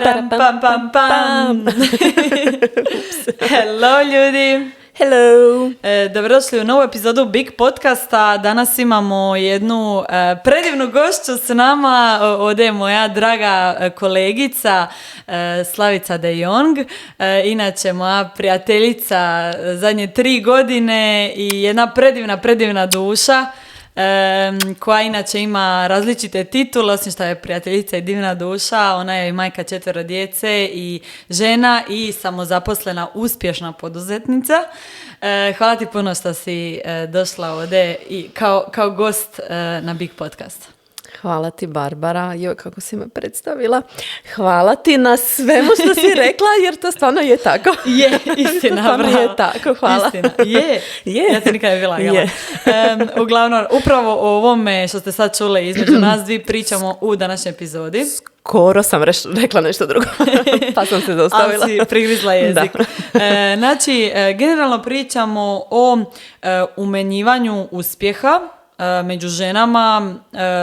Param, pam, pam, pam. Hello ljudi. Hello! Dobrodošli u novu epizodu Big Podcasta. Danas imamo jednu predivnu gošću s nama. Ovdje je moja draga kolegica Slavica de Jong. Inače moja prijateljica zadnje 3 godine i jedna predivna duša. Koja inače ima različite titule, osim što je prijateljica i divna duša. Ona je majka 4 djece i žena i samozaposlena uspješna poduzetnica. Hvala ti puno što si došla ovdje i kao gost na Big Podcast. Hvala ti, Barbara. Joj, kako si me predstavila. Hvala ti na svemu što si rekla, jer to stvarno je tako. Je, istina, to bravo. je tako, hvala. Istina, je. Ja ti nikada ne bila gala. Uglavnom, upravo o ovome što ste sad čuli između nas dvi pričamo u današnjoj epizodi. Skoro sam rekla nešto drugo, pa sam se zaustavila. Ali si prigrizla jezik. Znači, generalno pričamo o umenjivanju uspjeha među ženama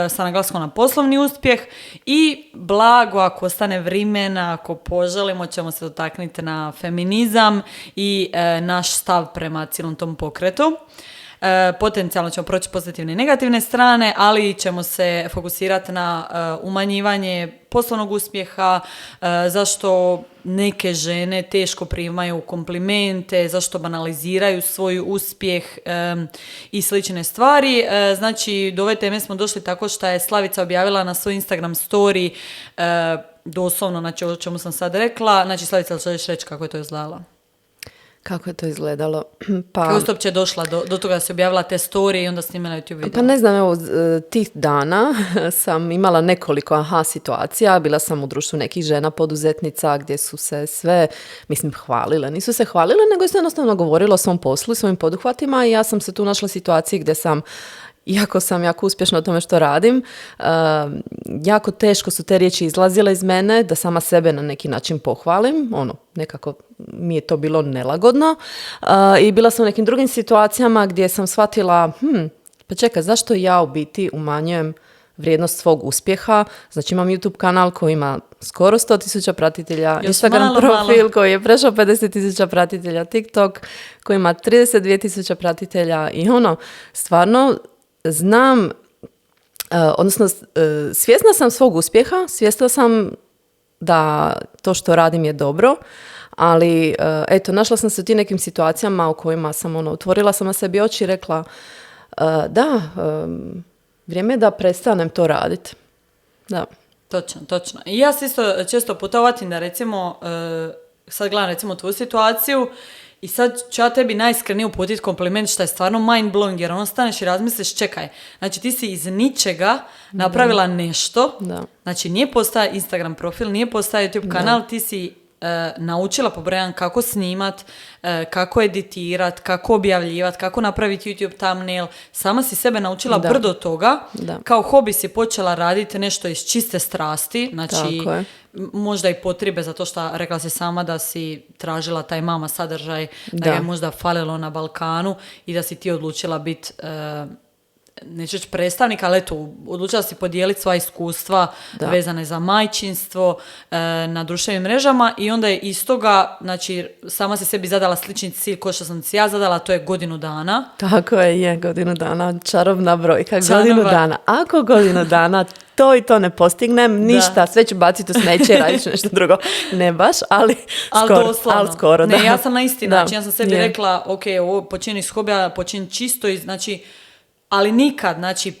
sa naglaskom na poslovni uspjeh i blago ako ostane vremena, ako poželimo, ćemo se dotaknuti na feminizam i naš stav prema cijelom tom pokretu. Potencijalno ćemo proći pozitivne i negativne strane, ali ćemo se fokusirati na umanjivanje poslovnog uspjeha, zašto neke žene teško primaju komplimente, zašto banaliziraju svoj uspjeh i slične stvari. Znači, do ove teme smo došli tako što je Slavica objavila na svoj Instagram story doslovno, znači o čemu sam sad rekla. Znači, Slavica, želiš reći kako je to izgledalo? Kako je to izgledalo? Kako ste uopće došla do toga da si objavila te storije i onda snimala YouTube video? Pa ne znam, evo, tih dana sam imala nekoliko situacija. Bila sam u društvu nekih žena poduzetnica gdje su se sve, hvalile. Nisu se hvalile, nego se jednostavno govorilo o svom poslu i svojim poduhvatima i ja sam se tu našla situaciji gdje sam, iako sam jako uspješna u tome što radim, jako teško su te riječi izlazile iz mene da sama sebe na neki način pohvalim. Nekako mi je to bilo nelagodno. I bila sam u nekim drugim situacijama gdje sam shvatila, pa čekaj, zašto ja u biti umanjujem vrijednost svog uspjeha? Znači, imam YouTube kanal koji ima skoro 100.000 pratitelja, Instagram profil koji je prešao 50.000 pratitelja, TikTok koji ima 32.000 pratitelja i stvarno znam, odnosno svjesna sam svog uspjeha, svjesna sam da to što radim je dobro, ali našla sam se u tim nekim situacijama u kojima sam otvorila sama sebi oči i rekla vrijeme je da prestanem to raditi. Da. Točno. I ja se isto često puta uvatim da recimo, sad gledam recimo tvoju situaciju i sad ću ja tebi najiskrenije uputiti kompliment što je stvarno mind blowing, jer staneš i razmisliš, čekaj, znači ti si iz ničega napravila nešto, znači nije postaje Instagram profil, nije postaje YouTube kanal, ti si naučila pobrojam kako snimat, kako editirat, kako objavljivat, kako napraviti YouTube thumbnail, sama si sebe naučila brdo toga, kao hobi si počela raditi nešto iz čiste strasti, znači možda i potrebe zato što rekla si sama da si tražila taj mama sadržaj, da je možda falilo na Balkanu i da si ti odlučila biti neću reći predstavnik, ali eto, odlučila si podijeliti sva iskustva vezane za majčinstvo na društvenim mrežama i onda je iz toga, znači, sama si sebi zadala slični cilj kao što sam si ja zadala, to je 1 godinu dana. Tako je 1 godinu dana, čarobna brojka, godinu dana. Ako 1 godinu dana to i to ne postignem, ništa, sve ću baciti u smeće i radit ću nešto drugo. Ne baš, ali skoro. Ne, ja sam na isti način, ja sam sebi rekla, ok, ovo počini s hobija, počini čisto i znači, ali nikad, znači,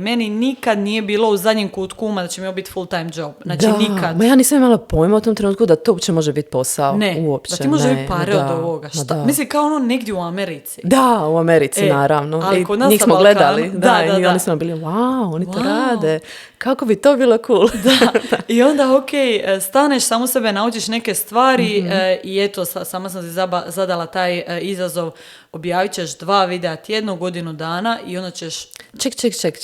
meni nikad nije bilo u zadnjem kutku uma da će mi ovo biti full time job. Znači, nikad. Ma ja nisam imala pojma u tom trenutku da to uopće može biti posao. Uopće. Da ti može biti pare od ovoga. Mislim, kao negdje u Americi. Da, u Americi, naravno. Ali kod nas njih smo gledali. I oni smo bili, oni to rade. Kako bi to bilo cool. I onda, staneš, samo sebe naučiš neke stvari i eto, sama sam si zadala taj izazov. Objavit ćeš 2 videa tjedno, 1 godinu dana i onda ćeš... Ček,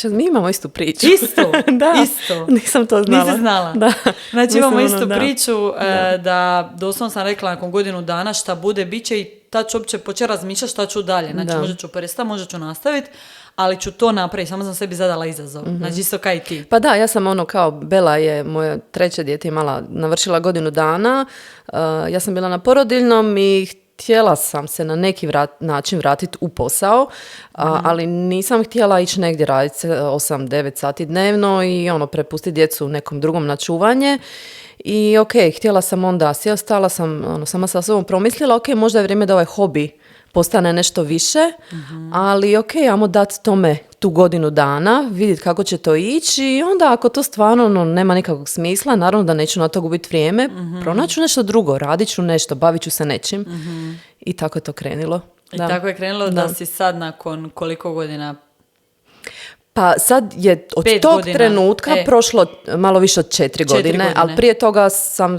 mi imamo istu priču. Isto? Nisam to znala. Nisi znala? Da. Znači imamo istu priču da doslovno sam rekla nakon 1 godinu dana šta bude, bit će i tad ću uopće početi razmišljati šta ću dalje. Znači možda ću prestati, možda ću nastaviti, ali ću to napraviti, samo sam sebi zadala izazov. Znači isto kao i ti. Pa da, ja sam kao, Bela je moje treće dijete navršila godinu dana, ja sam bila na porodiljnom i htjela sam se na neki način vratiti u posao, ali nisam htjela ići negdje raditi 8-9 sati dnevno i prepustiti djecu nekom drugom na čuvanje. I htjela sam onda, stala sam sama sa sobom promislila, možda je vrijeme da ovaj hobi postane nešto više, ali ajmo dati tome tu godinu dana, vidjeti kako će to ići i onda ako to stvarno nema nikakvog smisla, naravno da neću na to gubiti vrijeme, pronaću nešto drugo, radit ću nešto, bavit ću se nečim i tako je to krenulo. I tako je krenulo da si sad nakon koliko godina? Pa sad je od tog trenutka prošlo malo više od 4 godine, ali prije toga sam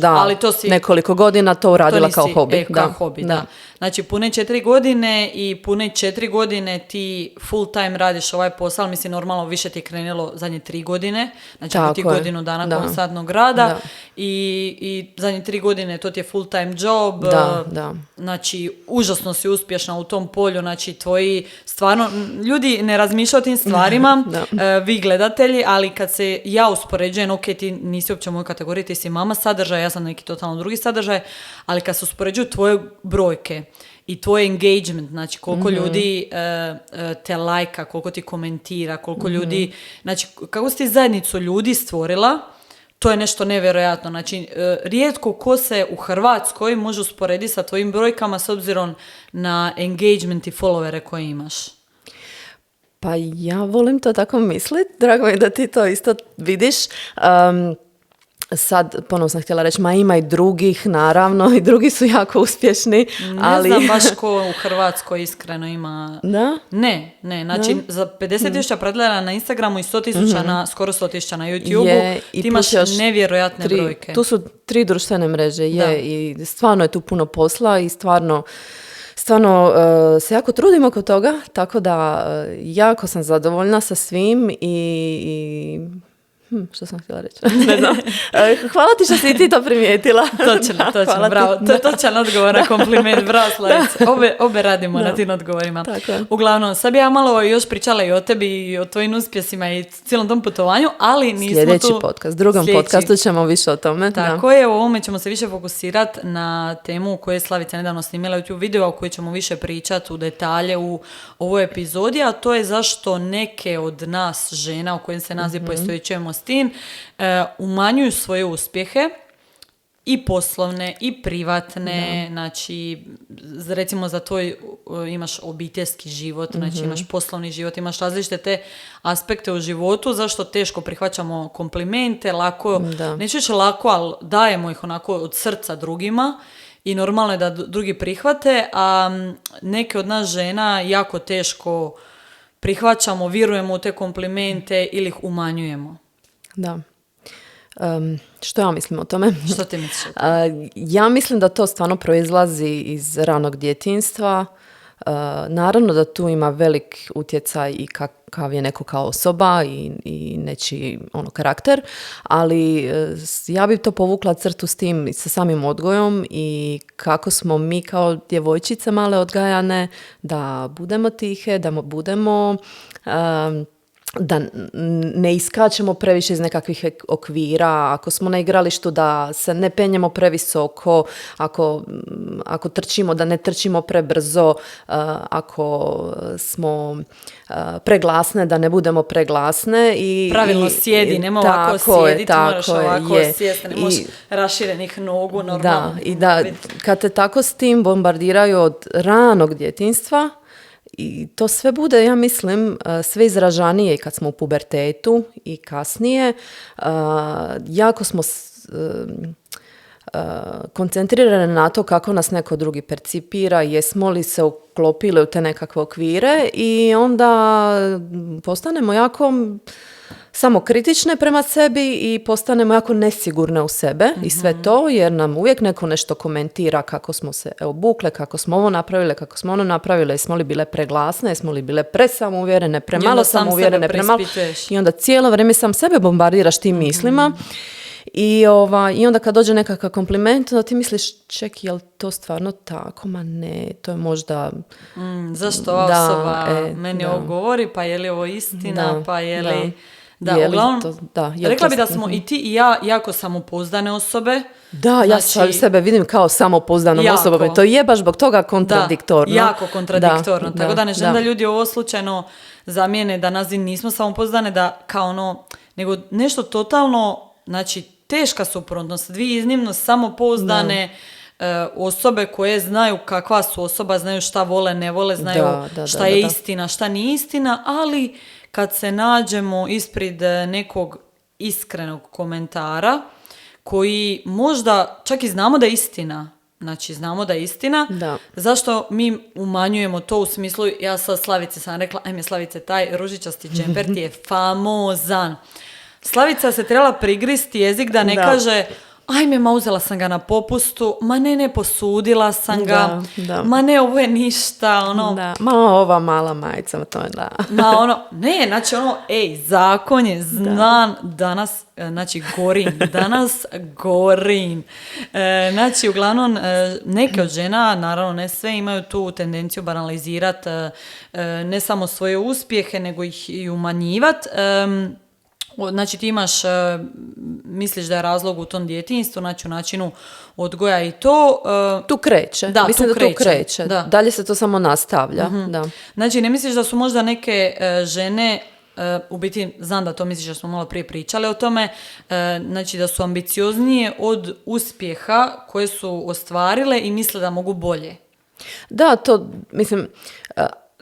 ali to si, nekoliko godina to uradila kao hobi. Kao hobi, da. Znači pune 4 godine i pune 4 godine ti full time radiš ovaj posao, mislim normalno više ti je krenulo zadnje 3 godine, znači ti godinu dana konstantnog rada i zadnje 3 godine to ti je full time job, znači užasno si uspješna u tom polju, znači tvoji stvarno, ljudi ne razmišljaju o tim stvarima, vi gledatelji, ali kad se ja uspoređujem, ti nisi uopće u mojoj kategoriji, ti si mama sadržaj, ja sam neki totalno drugi sadržaj, ali kad se uspoređuju tvoje brojke i tvoj engagement, znači koliko ljudi te lajka, koliko ti komentira, koliko ljudi, znači kako si ti zajednicu ljudi stvorila, to je nešto nevjerojatno. Znači, rijetko ko se u Hrvatskoj može usporediti sa tvojim brojkama s obzirom na engagement i followere koje imaš. Pa ja volim to tako misliti, drago mi je da ti to isto vidiš. Sad, ponovno sam htjela reći, ima i drugih, naravno, i drugi su jako uspješni. Ne znam baš ko u Hrvatskoj iskreno ima... Da? Ne, znači za 50.000 pratitelja na Instagramu i 100.000 na, skoro 100.000 na YouTubeu, ti imaš nevjerojatne brojke. Tu su 3 društvene mreže, i stvarno je tu puno posla i stvarno se jako trudim oko toga, tako da jako sam zadovoljna sa svim i što sam htjela reći? Ne znam. Hvala ti što si ti to primijetila. Točno, bravo. To je točan odgovor na kompliment, bravo Slavice. Obe radimo na tim odgovorima. Uglavnom, sad bi ja malo još pričala i o tebi i o tvojim uspjesima i cijelom tom putovanju, ali nismo sljedeći podcast, drugom podcastu ćemo više o tome. Tako je, u ovome ćemo se više fokusirati na temu koju je Slavica nedavno snimila YouTube video, o kojoj ćemo više pričati u detalje u ovoj epizodi, a to je zašto neke od nas žena o kojim se naziv poistovjećujemo s tim, umanjuju svoje uspjehe i poslovne i privatne, znači recimo za tvoj imaš obiteljski život, znači imaš poslovni život, imaš različite te aspekte u životu, zašto teško prihvaćamo komplimente, lako, neću reći lako, ali dajemo ih onako od srca drugima i normalno je da drugi prihvate, a neke od nas žena jako teško prihvaćamo, vjerujemo u te komplimente ili ih umanjujemo. Da. Što ja mislim o tome? Što ti misliš? Ja mislim da to stvarno proizlazi iz ranog djetinjstva. Naravno da tu ima velik utjecaj i kakav je neko kao osoba i nečiji karakter, ali ja bih to povukla crtu s tim, sa samim odgojom i kako smo mi kao djevojčice male odgajane da budemo tihe, da budemo... da ne iskačemo previše iz nekakvih okvira, ako smo na igralištu da se ne penjemo previsoko, ako trčimo da ne trčimo prebrzo, ako smo preglasne da ne budemo preglasne. Pravilno sjedi, nema ovako sjediti, moraš ovako sjesti, ne možeš raširenih nogu normalno. Da, i da kad te tako s tim bombardiraju od ranog djetinjstva, i to sve bude, ja mislim, sve izražanije i kad smo u pubertetu i kasnije. Jako smo koncentrirane na to kako nas neko drugi percipira, jesmo li se uklopili u te nekakve okvire i onda postanemo jako samokritične prema sebi i postanemo jako nesigurne u sebe i sve to, jer nam uvijek neko nešto komentira kako smo se obukle, kako smo ovo napravile, kako smo ono napravile, jesmo li bile preglasne, jesmo li bile presamouvjerene, premalo samouvjerene, premalo. I onda cijelo vrijeme sam sebe bombardiraš tim mislima I onda kad dođe nekakav kompliment, onda ti misliš, čekaj, jel to stvarno tako? Ma ne, to je možda... Zašto ova Da, osoba meni da. ovo govori, pa je li ovo istina, Da, pa je da. li... Da, Je li uglavnom, to- da, je li rekla to- bi da smo i ti i ja jako samopouzdane osobe. Da, ja sebe vidim kao samopouzdanom Jako. osobom i to je baš zbog toga kontradiktorno. Da, jako kontradiktorno. Da, Tako da ne želim da. da ljudi ovo slučajno zamijene da nas nismo samopouzdane, da kao ono, nego nešto totalno, znači teška suprotnost. Dvije iznimno samopouzdane osobe koje znaju kakva su osoba, znaju šta vole, ne vole, znaju šta je istina, šta nije istina, ali kad se nađemo ispred nekog iskrenog komentara koji možda čak i znamo da je istina, znači znamo da je istina, Da. zašto mi umanjujemo to u smislu, ja sad Slavice sam rekla, ajme Slavice, taj ružičasti džemper ti je famozan. Slavica se trebala prigristi jezik da ne kaže, ajme, ma uzela sam ga na popustu, ma ne, posudila sam ga, Da. ma ne, ovo je ništa, ono, Da. Ma ova mala majica, to je da. ma ono, ne, znači ono, zakon je znan danas, znači danas gorim. Znači, uglavnom, neke od žena, naravno ne sve, imaju tu tendenciju banalizirati ne samo svoje uspjehe, nego ih i umanjivati. Znači ti imaš, misliš da je razlog u tom djetinjstvu, znači u načinu odgoja i to. Tu kreće. Da, mislim tu da tu kreće. Da. Dalje se to samo nastavlja. Da. Znači ne misliš da su možda neke žene, u biti znam da to misliš da smo malo prije pričali o tome, znači da su ambicioznije od uspjeha koje su ostvarile i misle da mogu bolje. Da, to, mislim,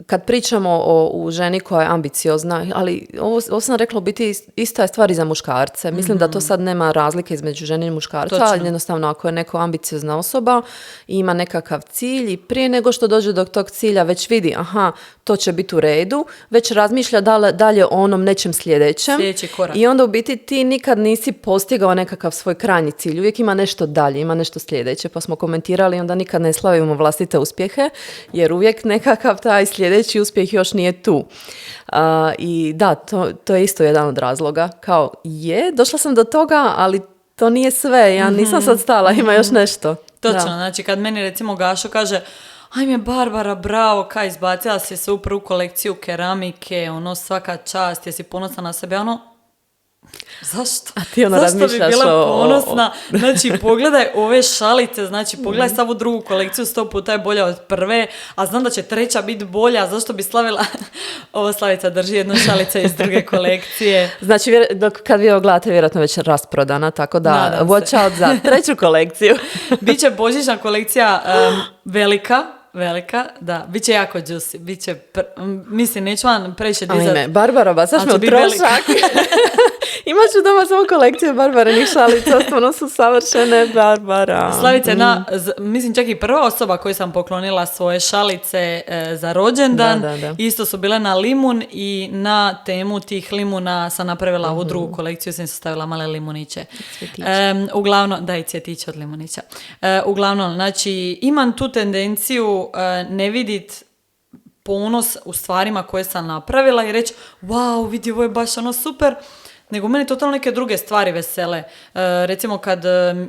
kad pričamo u ženi koja je ambiciozna, ali ovo sam rekla u biti ista je stvar i za muškarce. Mislim da to sad nema razlike između žene i muškarca, Točno. ali jednostavno ako je neko ambiciozna osoba i ima nekakav cilj i prije nego što dođe do tog cilja već vidi, aha, to će biti u redu, već razmišlja dalje o onom nečem sljedećem. Sljedeći korak. I onda u biti ti nikad nisi postigao nekakav svoj krajnji cilj. Uvijek ima nešto dalje, ima nešto sljedeće. Pa smo komentirali, onda nikad ne slavimo vlastite uspjehe, jer uvijek nekakav taj sljedeći uspjeh još nije tu. I da, to je isto jedan od razloga. Kao, došla sam do toga, ali to nije sve. Ja nisam sad stala, ima još nešto. Točno, Da. znači kad meni recimo Gašo kaže, ajme Barbara, bravo, kaj izbacila si se u prvu kolekciju keramike, ono svaka čast, jesi ponosna na sebe, ono, zašto? A ti ono Zašto bi razmišljaš bila ponosna? Znači, pogledaj ove šalice, znači, pogledaj savu drugu kolekciju, 100 puta je bolja od prve, a znam da će treća biti bolja, zašto bi slavila? Ovo Slavica drži jednu šalice iz druge kolekcije. Znači, kad vi ovo gledate, vjerojatno već rasprodana, tako da Nadam watch se. out za treću kolekciju. Biće božićna kolekcija velika, da, bit će jako juicy, bit će, mislim, neću vam previše dizati. Ajme, Barbara, bacaš Ali me će u biti trošak. Imat ću doma samo kolekciju Barbarenih šalica, stvarno su savršene, Barbara. Slavica je jedna, mislim čak i prva osoba koju sam poklonila svoje šalice za rođendan. Da. Isto su bile na limun i na temu tih limuna sam napravila ovu drugu kolekciju, sam stavila male limuniće. Uglavnom, da, i cvjetiće od limunića. Uglavnom, znači imam tu tendenciju ne vidit ponos u stvarima koje sam napravila i reći, wow, vidi, ovo je baš ono super, nego mene totalno neke druge stvari vesele. Recimo kad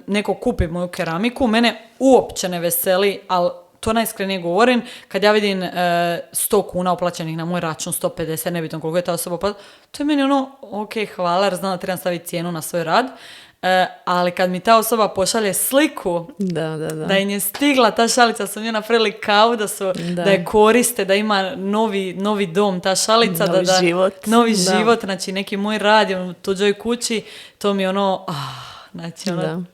neko kupi moju keramiku, mene uopće ne veseli, ali to najiskrenije govorim, kad ja vidim 100 kuna uplaćenih na moj račun, 150, nebitno koliko je ta osoba, pa to je meni ono, ok, hvala, jer znam da trebam staviti cijenu na svoj rad, ali kad mi ta osoba pošalje sliku da im je stigla ta šalica, su njoj napravili kavu, da je koriste, da ima novi dom ta šalica, novi život, znači neki moj rad u tuđoj kući, to mi je ono, znači ono...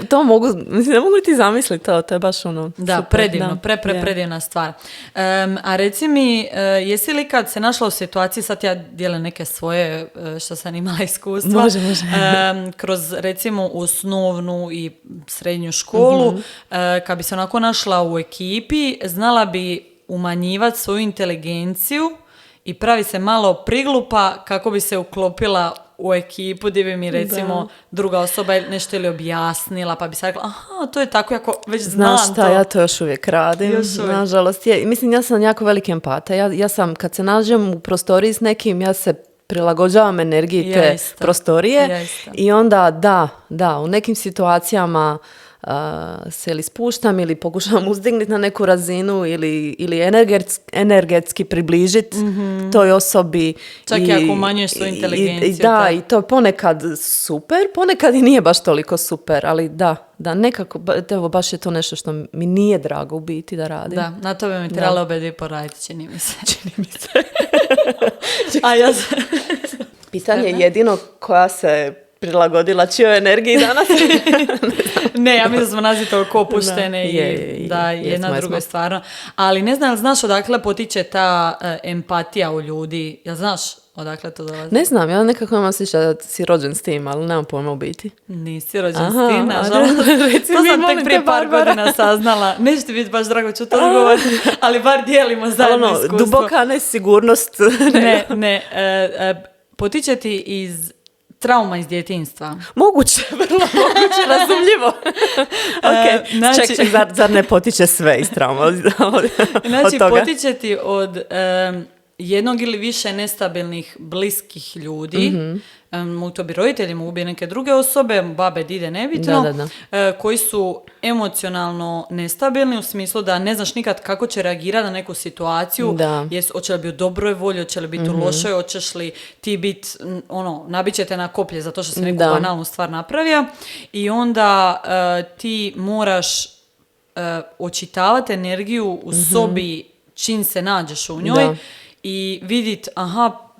To mogu, mislim, ne mogu ti zamisliti to je baš ono da, super. Predivno, predivna stvar. A reci mi, jesi li kad se našla u situaciji, sad ja dijelim neke svoje što sam imala iskustva, može. Kroz recimo osnovnu i srednju školu, kad bi se onako našla u ekipi, znala bi umanjivati svoju inteligenciju i pravi se malo priglupa kako bi se uklopila u ekipu gdje bi mi recimo druga osoba nešto ili objasnila, pa bi se rekla, aha, to je tako, jako već znam to. Znaš šta, ja to još uvijek radim, nažalost. Mislim, ja sam jako veliki empata. Ja sam, kad se nađem u prostoriji s nekim, ja se prilagođavam energiji te Ja isto. prostorije Ja isto. i onda da, u nekim situacijama se ili spuštam ili pokušavam uzdignuti na neku razinu ili energetski približiti toj osobi. Čak i ako umanjuješ svoju inteligenciju, Da, tak. i to je ponekad super, ponekad i nije baš toliko super, ali da, nekako, evo, baš je to nešto što mi nije drago u biti da radim. Da, na to bi mi trebalo obje dvije poraditi, čini mi se. Čini mi se. A ja Pitanje je jedino koja se prilagodila čijoj energiji danas. Ne, ja mislim da smo nazi toliko opuštene Da, i je, da jesmo, jedna jesmo. druga stvarno. Ali ne znam, jel znaš odakle potiče ta empatija u ljudi? Jel znaš odakle to dolazi? Ne znam, ja nekako imam osjećaj da si rođen s tim, ali nemam pojma u biti. Nisi rođen Aha, s tim, nažalost. reci To mi, sam molim tek te, prije par Barbara. godina saznala. Neće ti biti baš drago čuti odgovor, ali bar dijelimo Ali zajedno ono, iskustvo. duboka nesigurnost. Ne, potiče ti iz trauma iz djetinjstva. Moguće, vrlo moguće, razumljivo. Ok, znači- ček, zar ne potiče sve iz trauma od Znači, toga? potiče ti od jednog ili više nestabilnih bliskih ljudi, mogu to bi roditelji, mogu bi neke druge osobe, babe, dide, nebitno, Da. koji su emocionalno nestabilni u smislu da ne znaš nikad kako će reagirati na neku situaciju, Da. hoće li biti u dobroj volji, hoće li biti u lošoj, hoćeš li ti biti, nabit će te na koplje zato što si neku Da. banalnu stvar napravio i onda ti moraš očitavati energiju u sobi čim se nađeš u njoj Da. i vidit,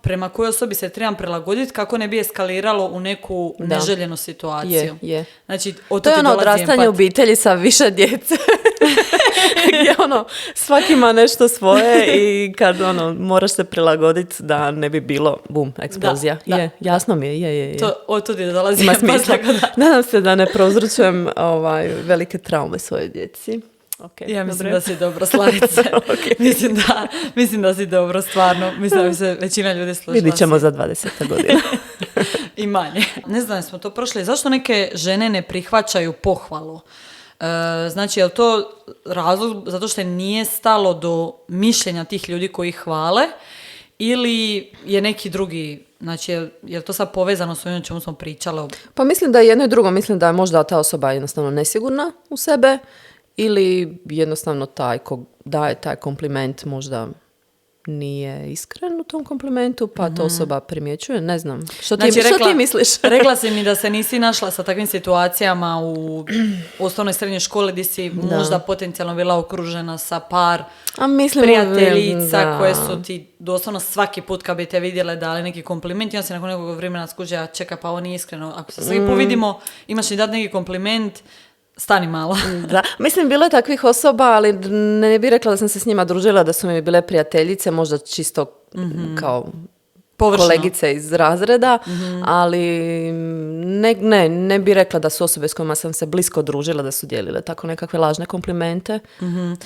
prema kojoj osobi se trebam prilagoditi kako ne bi eskaliralo u neku Da. neželjenu situaciju. Je. Znači, od To je ti ono dolazi odrastanje u empatija. obitelji sa više djece. Gdje svaki ima nešto svoje i kad moraš se prilagoditi da ne bi bilo bum, eksplozija. Da. Je, jasno mi je. To, od tudi dolazi Ima empatija, smisla. tako da. Nadam se da ne prouzročujem velike traume svojoj djeci. Okay, Ja mislim dobro. da si dobro, Slavice. Mislim da si dobro, stvarno. Mislim da bi se većina ljudi složila. Vidit ćemo za 20 godina. I manje. Ne znam, smo to prošli. Zašto neke žene ne prihvaćaju pohvalu? Znači, je li to razlog zato što im nije stalo do mišljenja tih ljudi koji ih hvale ili je neki drugi, znači, je li to sad povezano s ovim o čemu smo pričali? Pa mislim da je jedno i drugo. Mislim da je možda ta osoba jednostavno nesigurna u sebe ili jednostavno taj ko daje taj kompliment možda nije iskren u tom komplimentu, pa to osoba primjećuje, ne znam. Što ti misliš? Rekla si mi da se nisi našla sa takvim situacijama u osnovnoj i srednjoj školi gdje si možda potencijalno bila okružena sa par prijateljica koje su ti doslovno svaki put kad bi te vidjele dali neki kompliment i on se nakon nekog vremena skuže, čeka, pa ovo nije iskreno. Ako se svaki put vidimo, imaš li dati neki kompliment, stani malo. Da, mislim, bilo je takvih osoba, ali ne bih rekla da sam se s njima družila, da su mi bile prijateljice, možda čisto kao Površno. kolegice iz razreda, ali ne bih rekla da su osobe s kojima sam se blisko družila da su dijelile tako nekakve lažne komplimente.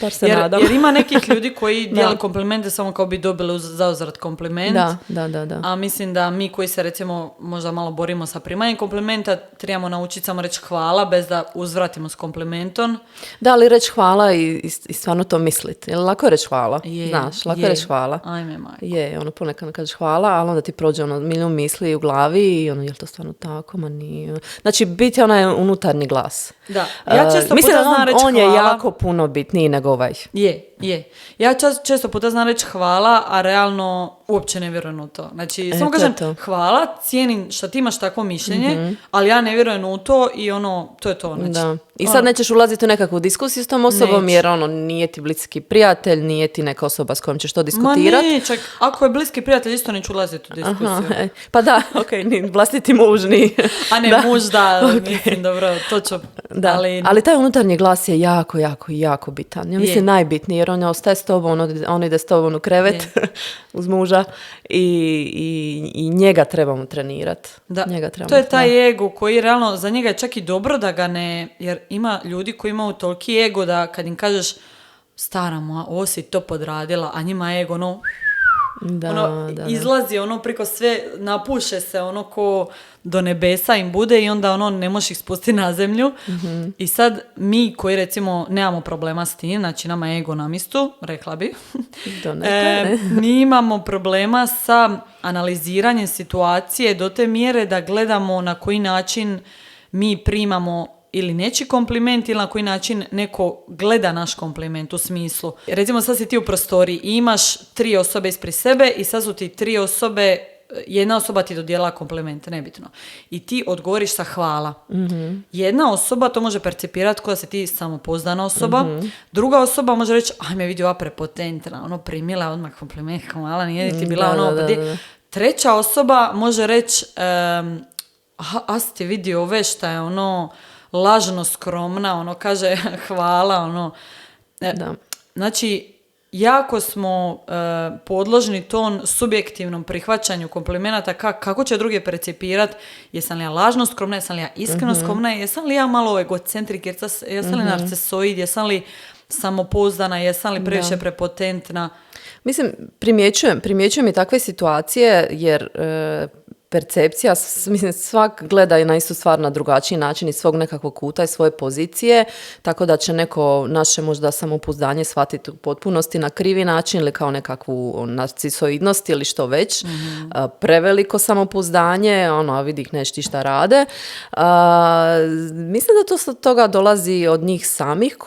Bar se nadam. Jer ima nekih ljudi koji dijele komplimente samo kao bi dobili zauzvrat kompliment. Da. A mislim da mi koji se recimo možda malo borimo sa primanjem komplimenta trebamo naučiti samo reći hvala bez da uzvratimo s komplimentom. Da, ali reći hvala i stvarno to misliti. Jel lako je reći hvala? Znaš, lako je reći hvala. Ajme, majko. Je, ponekad kažeš hvala, ali onda ti prođe milijun misli u glavi i je li to stvarno tako, ma nije. Znači, biti onaj unutarnji glas. Da, ja često mislim puta da znam reći on hvala. je jako puno bitniji nego ovaj. Je. Ja često puta znam reći hvala, a realno uopće ne vjerujem u to. Znači, samo kažem hvala, cijenim što ti imaš takvo mišljenje, ali ja ne vjerujem u to i to je to. Znači, da. I sad nećeš ulaziti u nekakvu diskusiju s tom osobom, jer nije ti bliski prijatelj, nije ti neka osoba s kojom ćeš to diskutirati. Ma ne, čak ako je bliski prijatelj, isto neću ulaziti u diskusiju. Pa da, ni vlastiti muž, ni... A ne, muž da, mislim, dobro, to ću... Da, ali taj unutarnji glas je jako, jako, jako bitan. Ja mislim najbitniji, jer on ostaje s tobom, on ide s tobom u krevet uz muža i njega trebamo trenirati. Da, to je taj ego koji realno, za njega je čak i dobro da ga ne, jer ima ljudi koji imaju toliki ego da kad im kažeš stara moja, ovo si to podradila, a njima je ego Da, ono, da. izlazi ono priko sve, napuše se ono ko do nebesa im bude i onda ono ne možeš ih spustiti na zemlju. I sad mi koji recimo nemamo problema s tim, znači nama je ego na mjestu, rekla bi, mi imamo problema sa analiziranjem situacije do te mjere da gledamo na koji način mi primamo ili nečiji kompliment ili na koji način neko gleda naš kompliment u smislu. Recimo sad si ti u prostoriji i imaš 3 osobe ispred sebe i sad su ti 3 osobe, jedna osoba ti dodijela komplimente, nebitno. I ti odgovoriš sa hvala. Jedna osoba to može percipirati kao da si ti samopouzdana osoba. Druga osoba može reći, ajme vidi ova prepotentna, ono primila odmah kompliment, hvala, nije ti bila da. Treća osoba može reći, a si ti vidio ove šta je ono lažno skromna, ono kaže hvala, ono. Znači, jako smo podložni ton subjektivnom prihvaćanju komplimenata kako će drugi percipirati, jesam li ja lažno skromna, jesam li ja iskreno skromna, jesam li ja malo egocentrik, jesam li narcisoid, jesam li samopouzdana, jesam li previše prepotentna. Mislim, primjećujem i takve situacije jer percepcija, mislim, svak gleda i na istu stvar na drugačiji način iz svog nekakvog kuta i svoje pozicije, tako da će neko naše možda samopouzdanje shvatiti u potpunosti na krivi način ili kao nekakvu narcisoidnost ili što već. Preveliko samopouzdanje, ono, vidi ih nešto šta rade. Mislim da to od toga dolazi od njih samih,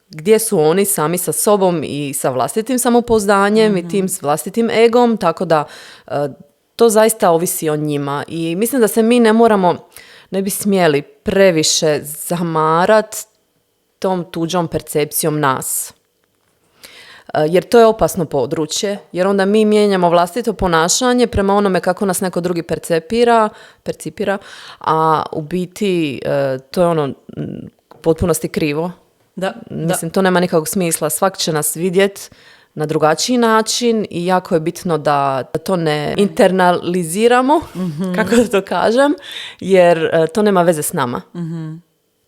gdje su oni sami sa sobom i sa vlastitim samopouzdanjem i tim vlastitim egom, tako da to zaista ovisi o njima. I mislim da se mi ne bi smjeli previše zamarat tom tuđom percepcijom nas. Jer to je opasno područje, jer onda mi mijenjamo vlastito ponašanje prema onome kako nas neko drugi percipira, a u biti to je ono potpunosti krivo. Mislim, to nema nikakvog smisla. Svak će nas vidjeti na drugačiji način i jako je bitno da to ne internaliziramo, kako da to kažem, jer to nema veze s nama.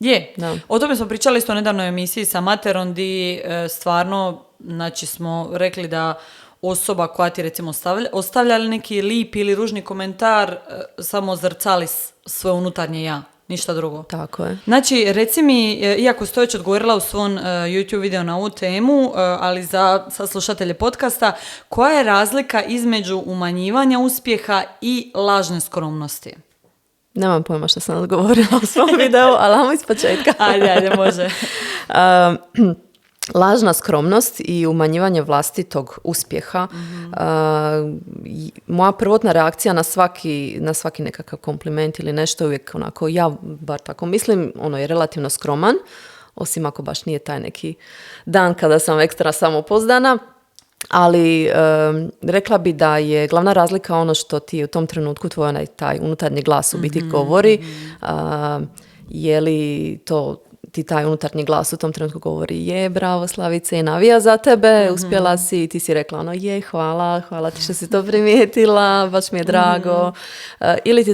Je. Da. O tome smo pričali isto nedavno u emisiji sa Materom, di stvarno, znači smo rekli da osoba koja ti recimo ostavlja neki lip ili ružni komentar samo zrcali svoje unutarnje ja. Ništa drugo. Tako je. Znači, reci mi, iako ste već odgovorila u svom YouTube video na ovu temu, ali za slušatelje podcasta, koja je razlika između umanjivanja uspjeha i lažne skromnosti? Nemam pojma što sam odgovorila u svom videu, ali ajmo iz početka. Ajde, može. Lažna skromnost i umanjivanje vlastitog uspjeha. Moja prvotna reakcija na svaki nekakav kompliment ili nešto uvijek onako, ja bar tako mislim, ono je relativno skroman, osim ako baš nije taj neki dan kada sam ekstra samopouzdana. Ali rekla bi da je glavna razlika ono što ti u tom trenutku tvoj taj unutarnji glas u biti govori. Je li to ti taj unutarnji glas u tom trenutku govori je, bravo Slavice, i navija za tebe, uspjela si, i ti si rekla ono je, hvala ti što si to primijetila, baš mi je drago. Ili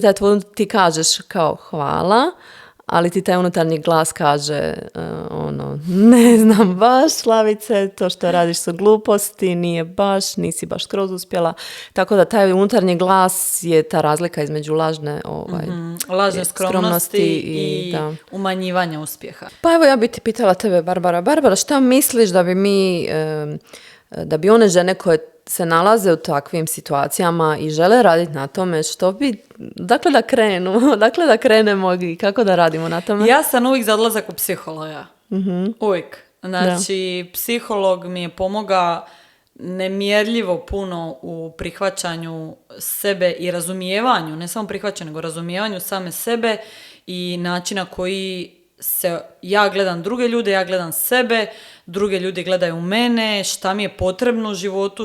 ti kažeš kao hvala, ali ti taj unutarnji glas kaže ne znam baš Slavice, to što radiš su gluposti, nisi baš skroz uspjela. Tako da taj unutarnji glas je ta razlika između lažne skromnosti i umanjivanja uspjeha. Pa evo ja bi ti pitala tebe, Barbara, šta misliš da bi one žene koje se nalaze u takvim situacijama i žele raditi na tome, dakle da krenemo i kako da radimo na tome? Ja sam uvijek za odlazak u psihologa. Uvijek. Znači, psiholog mi je pomogao nemjerljivo puno u prihvaćanju sebe i razumijevanju, ne samo prihvaćanju, nego razumijevanju same sebe i načina koji ja gledam druge ljude, ja gledam sebe, druge ljudi gledaju u mene, šta mi je potrebno u životu,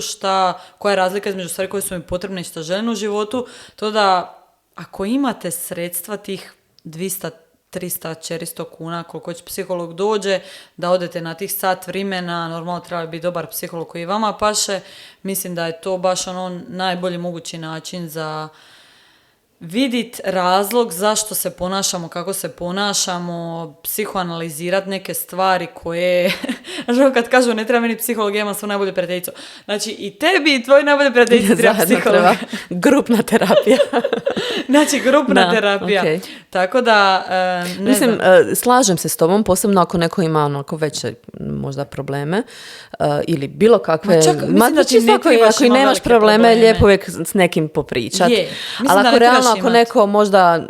koja je razlika između stvari koje su mi potrebne i šta želim u životu. To da ako imate sredstva tih 200, 300, 400 kuna, koliko će psiholog dođe, da odete na tih sat vremena, normalno treba biti dobar psiholog koji vama paše, mislim da je to baš najbolji mogući način za vidit razlog zašto se ponašamo, kako se ponašamo, psihoanalizirati neke stvari koje, znači kad kažu ne treba meni psiholog, ja imam svu najbolju prijateljicu. Znači i tebi i tvoj najbolje prijateljici treba Zajedno psiholog. treba grupna terapija. Znači grupna Da, terapija. okej. Tako da, ne Mislim, znam. slažem se s tobom, posebno ako neko ima onako veće možda probleme ili bilo kakve... Ma čak, mislim da ti čisto ne trebaš ako i imati nemaš velike probleme, probleme. lijepo uvijek s nekim popričat. Je. Mislim Ali da ako ne trebaš realno, ako imat. neko možda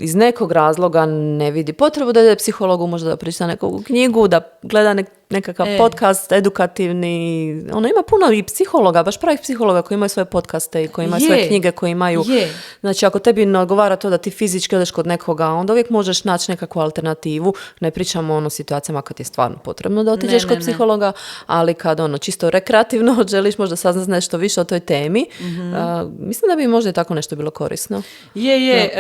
iz nekog razloga ne vidi potrebu da ide psihologu, možda da priča neku knjigu, da gleda nekakav podcast edukativni. Ima puno i psihologa, baš pravih psihologa koji imaju svoje podcaste i koji imaju svoje knjige, koji imaju... Je. Znači, ako tebi ne odgovara to da ti fizički odeš kod nekoga, onda uvijek možeš naći nekakvu alternativu. Ne pričamo o situacijama kad je stvarno potrebno da otiđeš kod psihologa, ali kad čisto rekreativno želiš možda saznati nešto više o toj temi, mislim da bi možda i tako nešto bilo korisno. Je.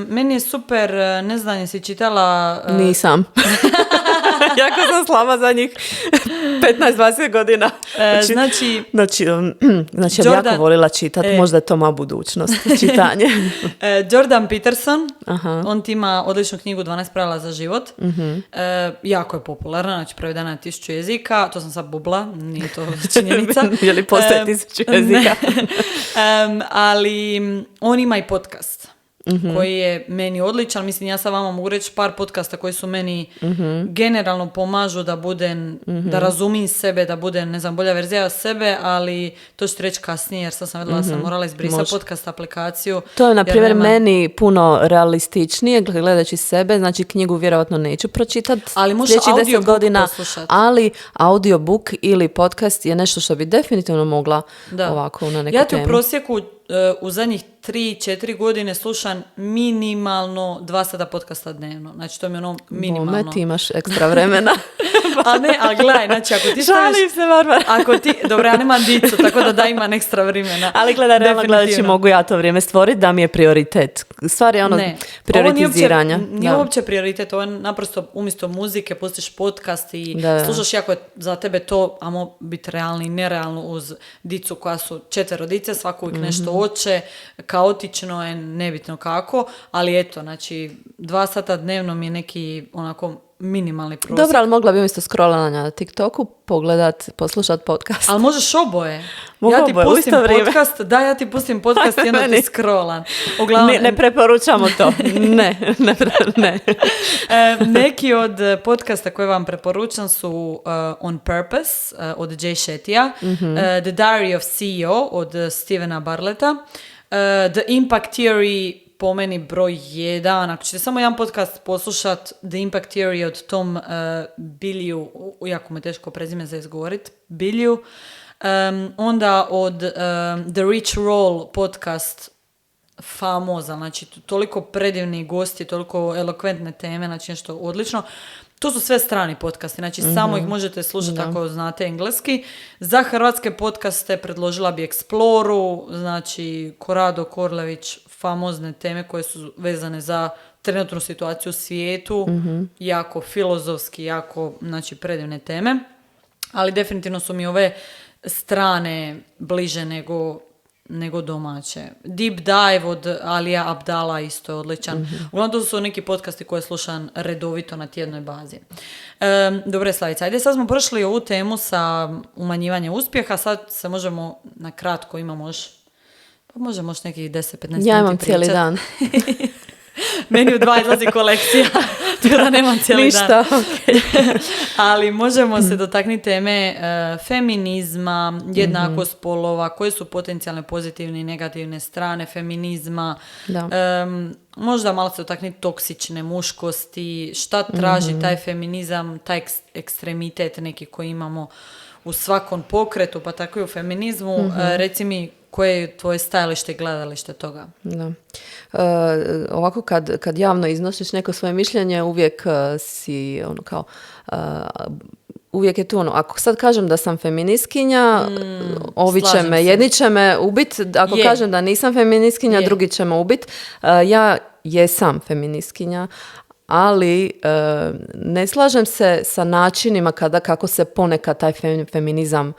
Meni je super, ne znam, jesi čitala... Nisam. Jako sam slaba zadnjih 15-20 godina. Znači, ja bi jako volila čitati, možda je to moja budućnost, čitanje. Jordan Peterson, Aha. on ti ima odličnu knjigu 12 pravila za život. Jako je popularna, znači prevedena na 1000 jezika. To sam sad bubla, nije to činjenica. Je li postoje 1000 jezika? Ali on ima i podcast. Koji je meni odličan. Mislim, ja sad vama mogu reći par podcasta koji su meni generalno pomažu da budem, da razumim sebe, da budem, ne znam, bolja verzija sebe, ali to ću ti reći kasnije, jer sad sam vidjela da sam morala izbrisati podcast aplikaciju. To je, na primjer, nema... meni puno realističnije, gledajući sebe, znači knjigu vjerojatno neću pročitati ali možeš sljedećih 10 audiobook godina, poslušati. ali audiobook ili podcast je nešto što bi definitivno mogla ovako na neku ja ti temu. u prosjeku u zadnjih 3-4 godine slušam minimalno 2 sata podcasta dnevno. Znači, to mi je ono minimalno. Bome, ti imaš ekstra vremena. ali gledaj, znači, ako ti Šalim se, Barbara. dobro, ja nemam dicu, tako da imam ekstra vremena. Ali gledaj, realno gledajući mogu ja to vrijeme stvoriti da mi je prioritet. Stvar je prioritiziranja. Ovo nije uopće prioritet, ovo je naprosto umjesto muzike pustiš podcast i slušaš jako je za tebe to, amo biti realni i nerealno uz dicu koja su 4 dice, svako uvijek nešto hoće, kaotično je, nebitno kako, ali eto, znači 2 sata dnevno mi je neki onako minimalni prosjek. Dobro, ali mogla bi umjesto scrollanja na TikToku poslušat podcast. Ali možeš oboje. Mogu ja ti oboje, pustim u isto vrijeme. podcast, ja ti pustim podcast i onda ti scrollam. Uglavnom, Ne preporučamo to. Ne. Neki od podcasta koje vam preporučam su On Purpose od Jay Shettyja, The Diary of CEO od Stevena Barletta, The Impact Theory po meni broj 1. Ako ćete samo jedan podcast poslušat, The Impact Theory od Tom Bilyeu, jako me teško prezime za izgovorit, Bilyeu, onda od The Rich Roll podcast, famoza, znači toliko predivni gosti, toliko elokventne teme, znači nešto odlično. To su sve strani podcasti, znači samo ih možete slušati ako znate engleski. Za hrvatske podcaste predložila bi Exploru, znači Korado Korlević, famozne teme koje su vezane za trenutnu situaciju u svijetu, jako filozofski, jako, znači, predivne teme. Ali definitivno su mi ove strane bliže nego domaće. Deep Dive od Alija Abdala isto je odličan. Uglavnom to su neki podcasti koje slušam redovito na tjednoj bazi. Dobre, Slavica, ajde sad smo prošli ovu temu sa umanjivanjem uspjeha, sad se možemo na kratko, imamo još, pa možemo još nekih 10-15 minuti Ja imam pričat. cijeli dan. Meni u 2 izlazi kolekcija, tako da nemam cijeli Ništa, dan. okay. Ali možemo se dotaknuti teme feminizma, jednakost spolova, koje su potencijalne pozitivne i negativne strane feminizma. Da. Možda malo se dotaknuti toksične muškosti, šta traži taj feminizam, taj ekstremitet neki koji imamo u svakom pokretu, pa tako i u feminizmu. Reci mi, koje je tvoje stajalište i gledalište toga? Da. Ovako kad javno iznosiš neko svoje mišljenje, uvijek si ono kao uvijek je tu ono, ako sad kažem da sam feministkinja, ovi će me, jedni će me ubit, ako kažem da nisam feministkinja, drugi će me ubit. Ja jesam feministkinja, ali ne slažem se sa načinima kako se ponekad taj feminizam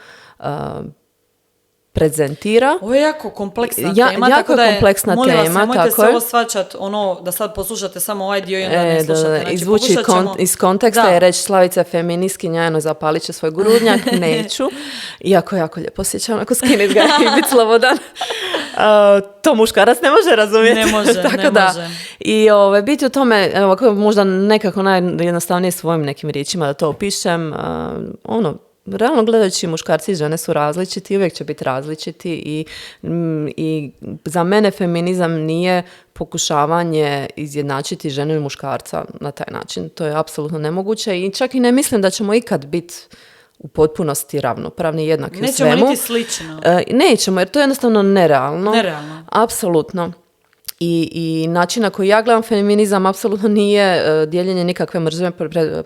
prezentira. Ovo je jako kompleksna tema, jako tako da je, kompleksna molim vas, tema, nemojte tako se je. ovo shvaćati, da sad poslušate samo ovaj dio i onda ne slušate. Znači, izvući iz konteksta Da. i reći Slavica je feministkinja, eno zapalit će svoj grudnjak, neću. Iako jako lijepo osjećam ako skinit ga i biti slobodan. To muškarac ne može razumjeti. Ne može, tako ne da. može. I biti u tome, možda nekako najjednostavnije svojim nekim riječima da to opišem, realno gledajući muškarci i žene su različiti, uvijek će biti različiti i za mene feminizam nije pokušavanje izjednačiti ženu i muškarca na taj način. To je apsolutno nemoguće i čak i ne mislim da ćemo ikad biti u potpunosti ravnopravni, jednaki u svemu. Nećemo niti slično. Nećemo, jer to je jednostavno nerealno. Nerealno. Apsolutno. I način na koji ja gledam feminizam apsolutno nije dijeljenje nikakve mržnje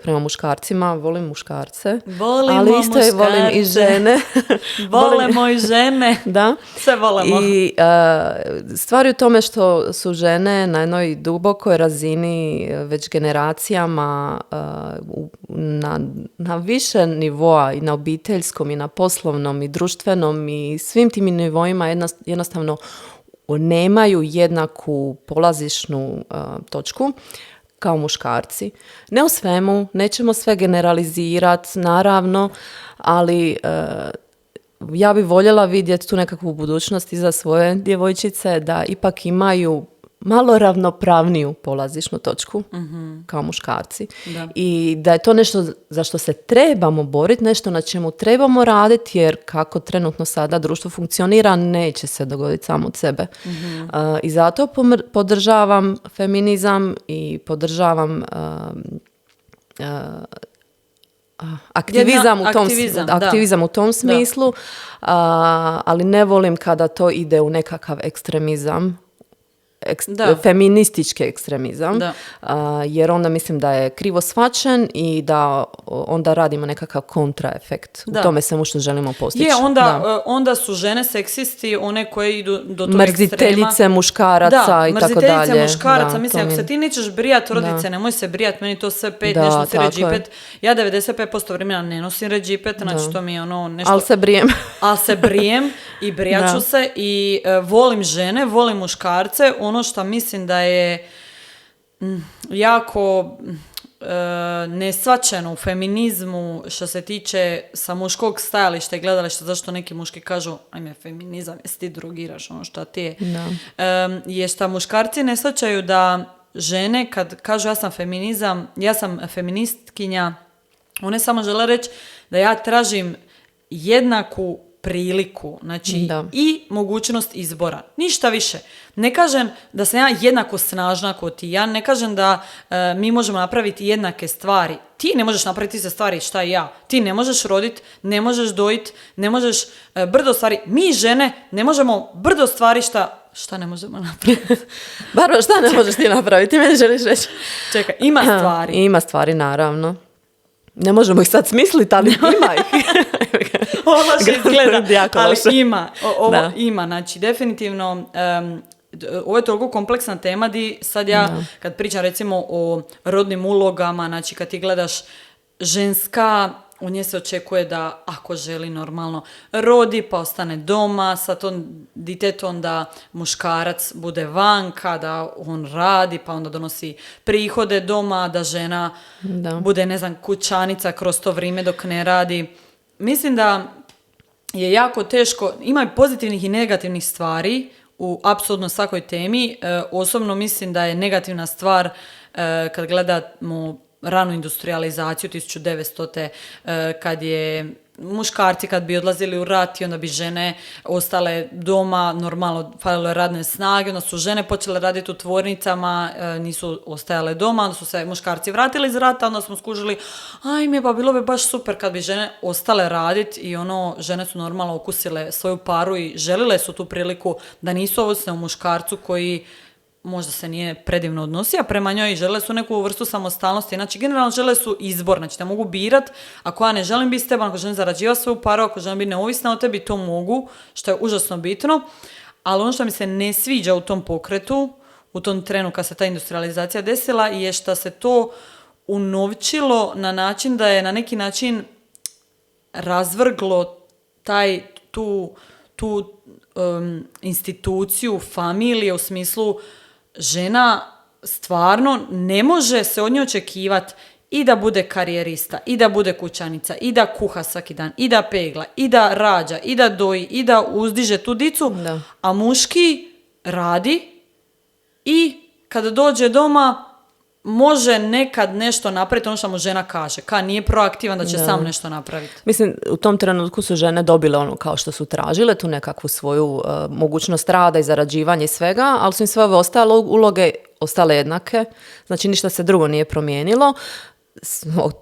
prema muškarcima. Volim muškarce. Volimo ali isto muškarce. Volim i žene. Volimo i žene. Da. Sve volimo. I stvar je u tome što su žene na jednoj dubokoj razini već generacijama na više nivoa i na obiteljskom i na poslovnom i društvenom i svim tim nivoima jednostavno nemaju jednaku polazišnu točku kao muškarci. Ne u svemu, nećemo sve generalizirati, naravno, ali ja bi voljela vidjeti tu nekakvu budućnost i za svoje djevojčice da ipak imaju malo ravnopravniju polazišnu točku kao muškarci. Da. I da je to nešto za što se trebamo boriti, nešto na čemu trebamo raditi, jer kako trenutno sada društvo funkcionira, neće se dogoditi samo od sebe. I zato podržavam feminizam i podržavam aktivizam u tom smislu, ali ne volim kada to ide u nekakav ekstremizam, feministički ekstremizam, jer onda mislim da je krivo shvaćen i da onda radimo nekakav kontraefekt u tome svemu što želimo postići. Onda su žene seksisti, one koje idu do tog mrziteljice muškaraca i tako dalje. Mrziteljice muškaraca, mislim, ako se ti nećeš brijati, rodice, nemoj se brijati, meni to sve pet, nešto nosi redžipet. Ja 95% vremena ne nosim redžipet, znači to mi je nešto... Ali se brijem. I brijaću se i volim žene, volim muškarce. Ono što mislim da je jako nesvačeno u feminizmu što se tiče sa muškog stajališta i gledališta, zašto neki muški kažu ajme feminizam, jesi ti drugiraš ono što ti je. Je što muškarci ne shvaćaju da žene kad kažu ja sam feministkinja, one samo žele reći da ja tražim jednaku priliku, znači i mogućnost izbora. Ništa više. Ne kažem da sam ja jednako snažna kao ti. Ja ne kažem da mi možemo napraviti jednake stvari. Ti ne možeš napraviti iste stvari šta i ja. Ti ne možeš roditi, ne možeš dojiti, ne možeš brdo stvari. Mi žene ne možemo brdo stvari šta ne možemo napraviti. Barbara, šta ne možeš ti napraviti? Meni želiš reći? Čekaj, ima stvari. Ima stvari, naravno. Ne možemo ih sad smisliti, ali ima ih. Ovo loše izgleda, ali ima. Znači, definitivno, ovo je toliko kompleksna tema di sad kad pričam recimo o rodnim ulogama, znači kad ti gledaš ženska, u nje se očekuje da ako želi normalno rodi pa ostane doma, sa tom ditetom da muškarac bude vanka, da on radi pa onda donosi prihode doma, da žena bude, ne znam, kućanica kroz to vrijeme dok ne radi. Mislim da je jako teško, ima i pozitivnih i negativnih stvari u apsolutno svakoj temi. Osobno mislim da je negativna stvar kad gledamo ranu industrializaciju 1900. Kad je muškarci kad bi odlazili u rat i onda bi žene ostale doma, normalno falilo je radne snage, onda su žene počele raditi u tvornicama, nisu ostajale doma, onda su se muškarci vratili iz rata, onda smo skužili, ajme, pa bilo bi baš super kad bi žene ostale raditi i žene su normalno okusile svoju paru i želile su tu priliku da nisu ovisne o muškarcu koji možda se nije predivno odnosio prema njoj i žele su neku vrstu samostalnosti. Znači, generalno žele su izbor, znači da mogu birat, ako ja ne želim biti s tebom, ako želim zarađivati svoju paru, ako želim biti neovisna o tebi, to mogu, što je užasno bitno. Ali ono što mi se ne sviđa u tom pokretu, u tom trenu kad se ta industrializacija desila, je što se to unovčilo na način da je na neki način razvrglo tu tu instituciju familije u smislu žena stvarno ne može se od nje očekivati i da bude karijerista, i da bude kućanica, i da kuha svaki dan, i da pegla, i da rađa, i da doji, i da uzdiže tu dicu, Da. a muški radi i kada dođe doma može nekad nešto napraviti ono što mu žena kaže. Nije proaktivan da će sam nešto napraviti. Mislim, u tom trenutku su žene dobile ono kao što su tražile, tu nekakvu svoju mogućnost rada i zarađivanja i svega, ali su im sve ove ostale uloge ostale jednake, znači ništa se drugo nije promijenilo.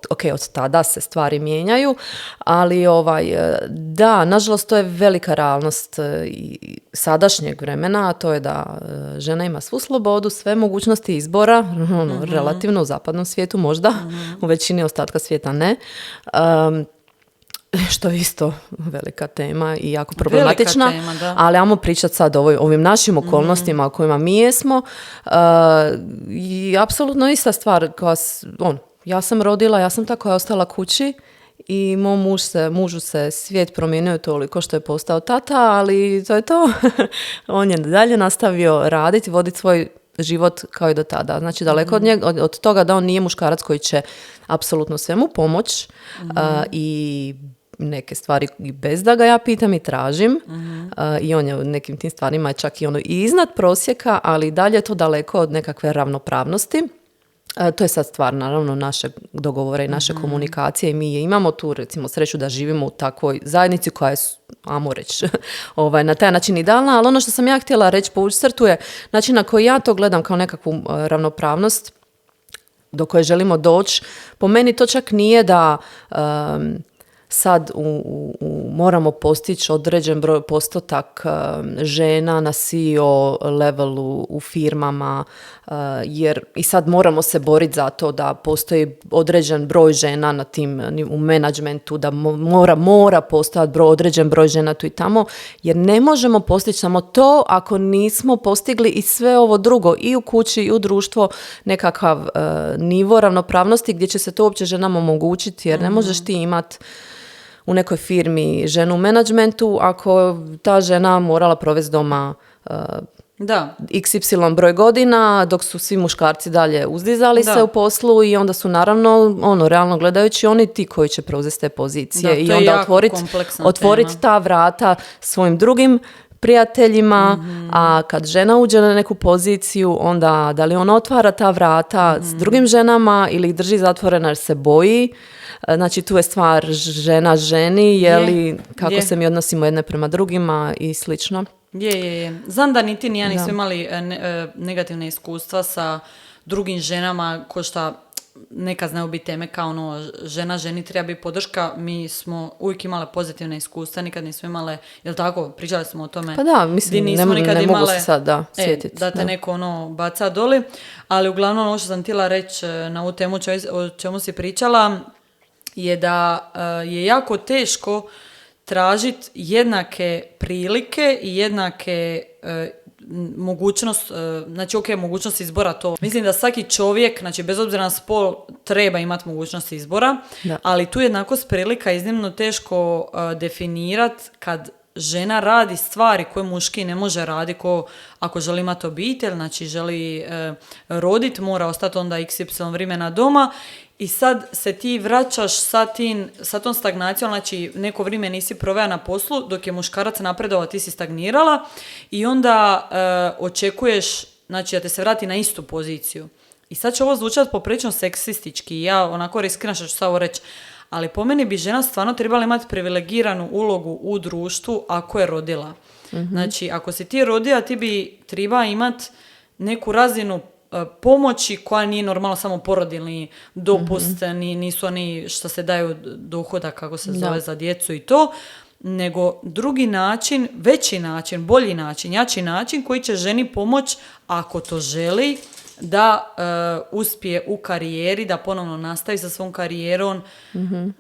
Ok, od tada se stvari mijenjaju, ali da, nažalost to je velika realnost i sadašnjeg vremena, a to je da žena ima svu slobodu, sve mogućnosti izbora, relativno u zapadnom svijetu možda, u većini ostatka svijeta ne. Što je isto velika tema i jako problematična, Velika tema, da. ali ajmo pričati sad o ovim našim okolnostima u kojima mi jesmo. I apsolutno ista stvar koja, ja sam rodila, ja sam ta koja je ostala kući i mom mužu se svijet promijenio toliko što je postao tata, ali to je to. On je dalje nastavio raditi, voditi svoj život kao i do tada. Znači daleko od toga da on nije muškarac koji će apsolutno svemu pomoć i neke stvari i bez da ga ja pitam i tražim i on je u nekim tim stvarima je čak i i iznad prosjeka, ali i dalje je to daleko od nekakve ravnopravnosti. To je sad stvar naravno našeg dogovora i naše komunikacije i mi je imamo tu recimo sreću da živimo u takvoj zajednici koja je, ajmo reći, na taj način idealna, ali ono što sam ja htjela reći, povući crtu je način na koji ja to gledam kao nekakvu ravnopravnost do koje želimo doći. Po meni to čak nije da sad moramo postići određen broj postotak žena na CEO levelu u firmama, jer i sad moramo se boriti za to da postoji određen broj žena na tim, u menadžmentu, da mora postojati određen broj žena tu i tamo, jer ne možemo postići samo to ako nismo postigli i sve ovo drugo, i u kući i u društvo, nekakav nivo ravnopravnosti gdje će se to uopće ženama omogućiti, jer ne možeš ti imati u nekoj firmi ženu u menadžmentu ako ta žena morala provesti doma XY broj godina, dok su svi muškarci dalje uzdizali se u poslu i onda su naravno, realno gledajući, oni ti koji će preuzeti te pozicije i onda otvoriti ta vrata svojim drugim prijateljima, a kad žena uđe na neku poziciju, onda da li ona otvara ta vrata s drugim ženama ili ih drži zatvorena jer se boji. Znači tu je stvar žena ženi, kako se mi odnosimo jedne prema drugima i slično. Je. Znam da niti ni ja nisu imali negativne iskustva sa drugim ženama, ko šta neka znaju biti teme kao žena ženi treba biti podrška. Mi smo uvijek imale pozitivne iskustva, nikad nismo imale, jel tako, pričali smo o tome. Pa da, mislim, ne mogu se sad sjetiti. Da te neko baca doli, ali uglavnom ono što sam htjela reći na ovu temu o čemu si pričala je da je jako teško tražiti jednake prilike i jednake mogućnost, znači mogućnost izbora to. Mislim da svaki čovjek, znači bez obzira na spol, treba imati mogućnost izbora, ali tu jednakost prilika iznimno teško definirati kad žena radi stvari koje muški ne može raditi, ko ako želi imati obitelj, znači želi roditi, mora ostati onda XY vremena doma. I sad se ti vraćaš sa tom stagnacijom, znači neko vrijeme nisi provela na poslu, dok je muškarac napredovao, ti si stagnirala i onda očekuješ, znači, da te se vrati na istu poziciju. I sad će ovo zvučati poprilično seksistički, ja onako riskiram što ću sad ovo reći, ali po meni bi žena stvarno trebala imati privilegiranu ulogu u društvu ako je rodila. Znači, ako si ti rodila, ti bi trebala imati neku razinu pomoći koja nije normalno samo porodiljni dopust, nisu oni što se daju dohodak, kako se zove, za djecu i to, nego drugi način, veći način, bolji način, jači način koji će ženi pomoći ako to želi da uspije u karijeri, da ponovno nastavi sa svom karijerom.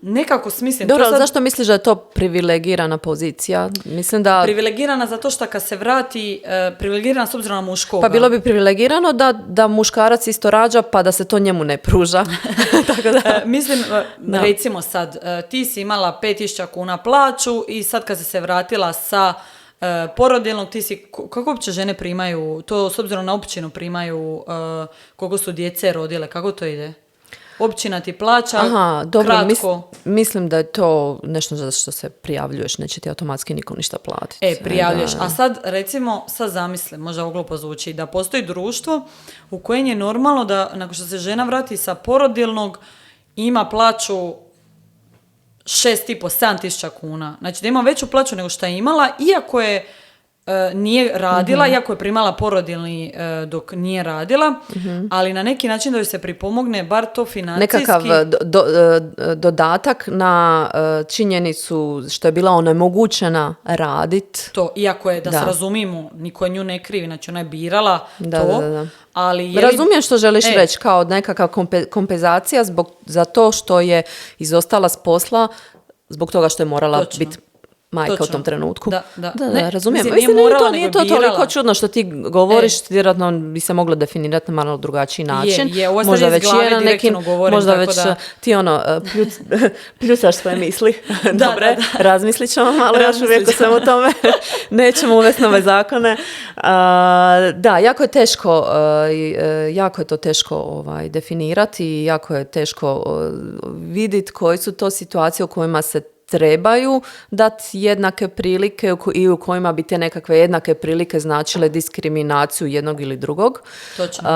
Nekako smislim... Dobro, sad... zašto misliš da je to privilegirana pozicija? Mislim da... Privilegirana zato što kad se vrati, privilegirana s obzirom na muškoga. Pa bilo bi privilegirano da muškarac isto rađa pa da se to njemu ne pruža. Tako da... Mislim, recimo sad, ti si imala 5.000 kuna plaću i sad kad si se vratila sa porodiljnog, ti si, kako uopće žene primaju, to s obzirom na općinu primaju, koliko su djece rodile, kako to ide? Općina ti plaća, Aha, dobro, kratko. mislim da je to nešto za što se prijavljuješ, neće ti automatski nikom ništa platiti. Prijavljuješ. Da. A sad, recimo, sad zamisli, možda ovo glupo zvuči, da postoji društvo u kojem je normalno da, nakon što se žena vrati sa porodiljnog, ima plaću 6.500-7 tisuća kuna. Znači da ima veću plaću nego što je imala, iako je nije radila, iako je primala porodiljni dok nije radila, ali na neki način da joj se pripomogne bar to financijski. Nekakav dodatak na činjenicu što je bila onemogućena radit. To, iako je, da se razumimo, niko nju ne krivi, znači ona je birala to. Da. Ali Razumijem što želiš reći, kao nekakav kompenzacija za to što je izostala s posla zbog toga što je morala biti majka u tom trenutku. Da. Razumijem. Mislim, nije to toliko čudno što ti govoriš, vjerojatno bi se moglo definirati na malo drugačiji način. Ovo možda već je na nekim, govorim, možda već ti pljucaš svoje misli. Dobre, razmislit ćemo malo još uvijek o svemu tome. Nećemo uvesti nove zakone. Da, jako je to teško definirati i jako je teško vidjeti koje su to situacije u kojima se trebaju dati jednake prilike i u kojima bi te nekakve jednake prilike značile diskriminaciju jednog ili drugog. Točno.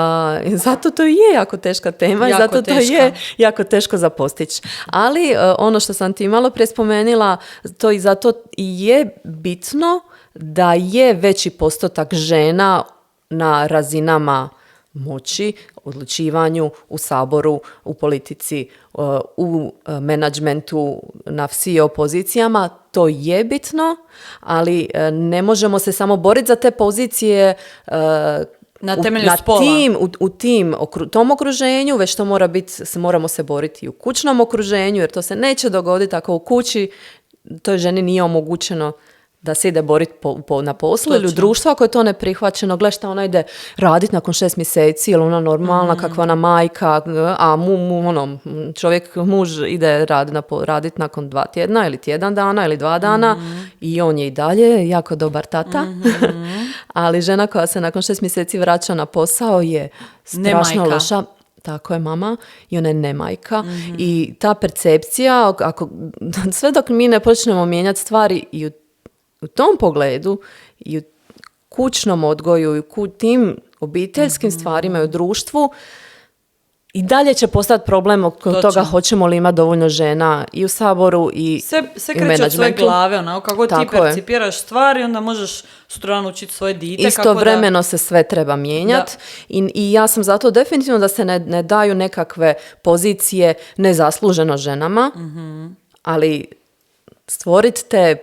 Zato to je jako teška tema i zato to je jako teško za postići. Ali ono što sam ti malo prije spomenula, to i zato i je bitno da je veći postotak žena na razinama moći, odlučivanju, u saboru, u politici, u menadžmentu, na CEO pozicijama. To je bitno, ali ne možemo se samo boriti za te pozicije na temelju spola. U tom okruženju, već to mora biti, moramo se boriti i u kućnom okruženju, jer to se neće dogoditi ako u kući toj ženi nije omogućeno da se ide boriti na poslu ili u društvu ako je to neprihvaćeno. Gle šta ona ide raditi nakon 6 mjeseci, ili ona normalna, kakva ona majka, a muž ide raditi nakon 2 tjedna ili tjedan dana ili 2 dana i on je i dalje jako dobar tata. Ali žena koja se nakon 6 mjeseci vraća na posao je strašno loša. Tako je, mama, i ona je nemajka. I ta percepcija, sve dok mi ne počnemo mijenjati stvari i u tom pogledu i u kućnom odgoju i u tim obiteljskim stvarima i u društvu, i dalje će postati problem oko toga hoćemo li imati dovoljno žena i u saboru i sve u menadžmentu. kreće od svoje glave, kako ti percipiraš stvari, onda možeš sutra naučiti svoje dite. Istovremeno se sve treba mijenjati i ja sam zato definitivno da se ne daju nekakve pozicije nezasluženo ženama, ali stvoriti te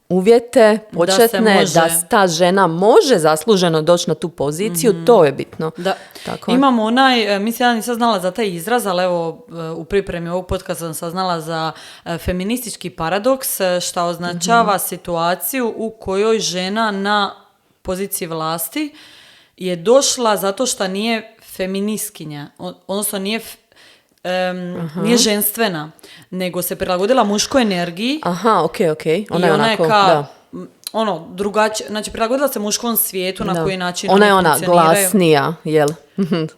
uvjete početne da ta žena može zasluženo doći na tu poziciju, to je bitno. Da. Tako imamo mislim ja nisam znala za taj izraz, ali evo u pripremi ovog podcasta sam saznala za feministički paradoks, što označava situaciju u kojoj žena na poziciji vlasti je došla zato što nije feministkinja, odnosno nije ženstvena, nego se prilagodila muškoj energiji. Aha, ok. Ona je onako, drugačije, znači prilagodila se muškom svijetu, na koji način ona je ona glasnija, jel?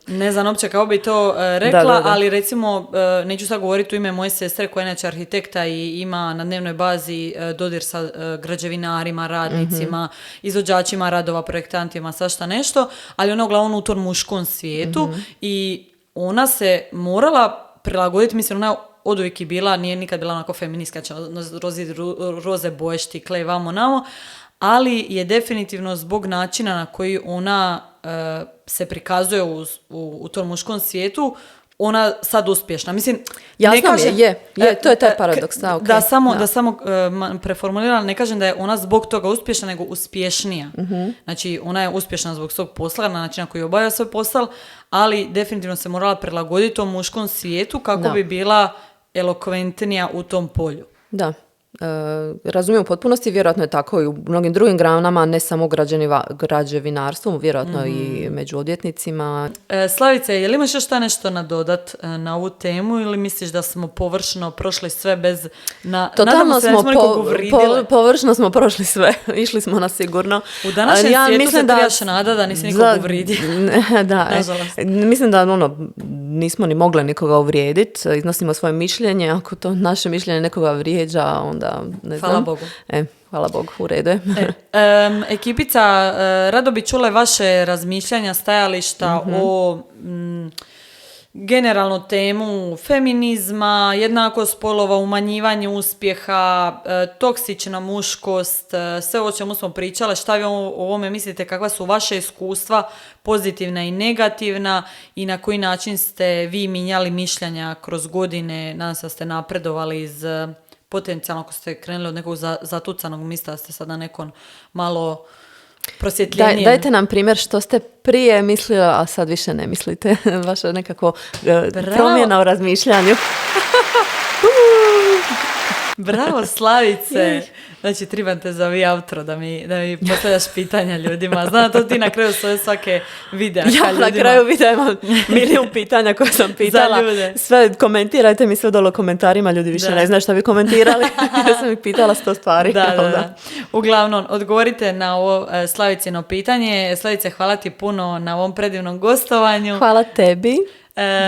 Ne znam uopće kako bi to rekla, ali recimo, neću sad govoriti u ime moje sestre koja je inače arhitekta i ima na dnevnoj bazi dodir sa građevinarima, radnicima, izvođačima radova, projektantima, svašta nešto, ali ona uglavnom u tom muškom svijetu i ona se morala prilagoditi, mislim, ona oduvijek i bila, nije nikad bila onako feministka, će roze boje, štikle i vamo namo, ali je definitivno zbog načina na koji ona se prikazuje u tom muškom svijetu, ona sad uspješna. Mislim, jasno to je taj paradoks. Da samo preformuliram, ne kažem da je ona zbog toga uspješna, nego uspješnija. Znači, ona je uspješna zbog svog posla, na način na koji obavlja svoj posao, ali definitivno se morala prilagoditi tom muškom svijetu kako bi bila elokventnija u tom polju. Da. Razumijem u potpunosti, vjerojatno je tako i u mnogim drugim granama, ne samo građevinarstvu, vjerojatno i među odvjetnicima. Slavice, je li imaš još šta nešto nadodat na ovu temu ili misliš da smo površno prošli sve bez... Totalno smo površno smo prošli sve, išli smo na sigurno. U današnjem svijetu se trebaš nada da nisi nikog uvrijedio. Da, mislim da nismo ni mogli nikoga uvrijediti, iznosimo svoje mišljenje, ako to naše mišljenje nekoga vrijeđa, onda ne znam. Hvala Bogu. Hvala Bogu, u redu je. Ekipica, rado bi čule vaše razmišljanja, stajališta o generalno temu feminizma, jednakost spolova, umanjivanje uspjeha, toksična muškost, sve o čemu smo pričale, šta vi o ovome mislite, kakva su vaše iskustva, pozitivna i negativna i na koji način ste vi mijenjali mišljenja kroz godine, nadam se da ste napredovali iz potencijalno ako ste krenuli od nekog zatucanog mista, ste sad na nekom malo prosvjetljenijem. Dajte nam primjer što ste prije mislili, a sad više ne mislite. Vaša nekako promjena u razmišljanju. Bravo, Slavice! Znači, trebam te za outro da mi postavljaš pitanja ljudima. Znam to ti na kraju svoje svake videa. Ja na kraju videa imam milijun pitanja koje sam pitala. Sve komentirajte mi sve dole u komentarima, ljudi više ne znaju šta bi komentirali. Ja sam ih pitala 100 stvari. Da. Uglavnom, odgovorite na ovo Slavicino pitanje. Slavice, hvala ti puno na ovom predivnom gostovanju. Hvala tebi.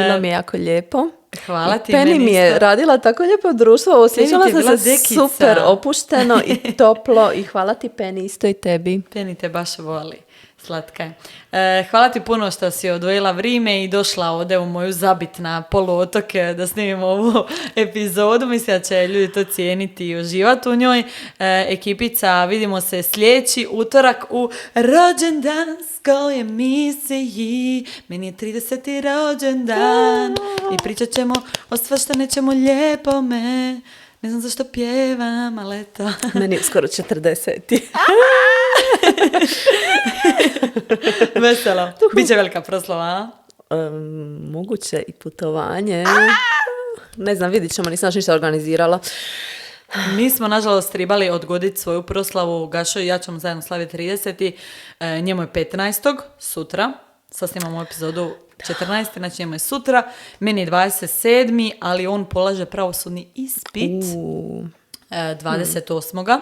Bilo mi je jako lijepo. Hvala ti. Penny mi je radila tako lijepo društvo, osjećala sam se super opušteno i toplo i hvala ti Penny, isto i tebi. Penny te baš voli, slatka je. Hvala ti puno što si odvojila vrijeme i došla ovdje u moju zabit na poluotok da snimimo ovu epizodu. Mislim da će ljudi to cijeniti i uživati u njoj. Ekipica, vidimo se sljedeći utorak u rođendanskoj emisiji. Meni je 30. rođendan i pričat ćemo o svašta lijepome. Ne znam zašto pjevam, ali eto. Meni je skoro 40. Veselo. Biće velika proslava, a? Moguće i putovanje. Ne znam, vidit ćemo, nisam ništa organizirala. Mi smo, nažalost, trebali odgoditi svoju proslavu. Gašo i ja ćemo zajedno slaviti 30. Njemu je 15. sutra. Sad snimamo epizodu 14. Znači njemu je sutra. Meni je 27. ali on polaže pravosudni ispit 28.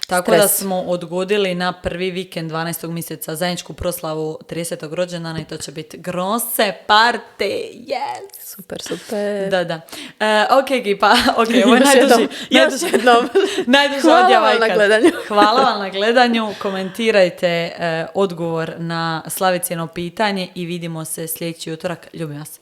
Tako da smo odgodili na prvi vikend 12. mjeseca zajedničku proslavu 30. rođendana i to će biti grosse parte. Yes! Super. Da. Ok, ekipa. Ovo je najduži odjava ikad. Hvala vam na gledanju. Komentirajte odgovor na Slavicino pitanje i vidimo se sljedeći utorak. Ljubim vas.